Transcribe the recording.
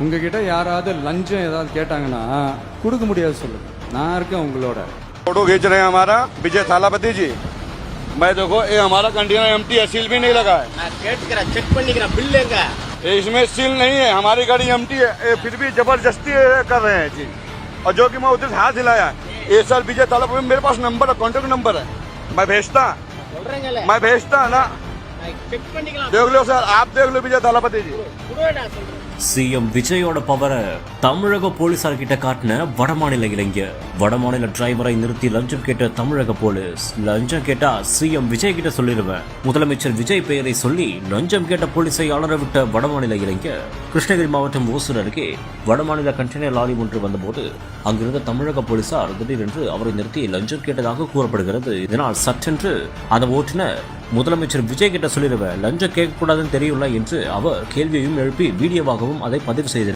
உங்ககிட்ட யாராவது லஞ்சம் ஏதாவது கேட்டாங்கன்னா கொடுக்க முடியாது சொல்லுங்க. நான் இருக்கேன் உங்களோட. फोटो खींच रहे हैं हमारा विजय थालापति जी। मैं देखो ये हमारा कंटेनर एम्प्टी है, सील भी नहीं लगा है। चेक बिल लेगा, इसमें सील नहीं है, हमारी गाड़ी एम्प्टी है, ये फिर भी जबरदस्ती कर रहे हैं जी। और जो कि मैं उधर से हाथ हिलाया, ये सर विजय थालापति मेरे पास नंबर है, कॉन्टेक्ट नंबर है, मैं भेजता ना। देख लो सर, आप देख लो विजय थालापति जी। சிஎம் விஜயோட பவரை தமிழக போலீசார் கிட்ட காட்டின வடமாநில இளைஞர். வடமாநில டிரைவரை நிறுத்தி லஞ்சம் கேட்ட தமிழக போலீஸ். லஞ்சம் கேட்டா சிஎம் விஜய் கிட்ட சொல்லிடுவேன். முதலமைச்சர் விஜய் பெயரை சொல்லி லஞ்சம் கேட்ட போலீஸை அலற விட்ட வடமாநில இளைஞர். கிருஷ்ணகிரி மாவட்டம் ஓசூர் அருகே வடமாநில கண்டெய்னர் லாரி ஒன்று வந்தபோது அங்கிருந்த தமிழக போலீசார் திடீரென்று அவரை நிறுத்தி லஞ்சம் கேட்டதாக கூறப்படுகிறது. இதனால் சற்றென்று அந்த ஓட்டுநர் முதலமைச்சர் விஜய் கிட்ட சொல்லிடுவேன், லஞ்சம் கேட்கக்கூடாதுன்னு தெரியல என்று அவர் கேள்வியையும் எழுப்பி வீடியோவாகவும் அதை பதிவு செய்தார்.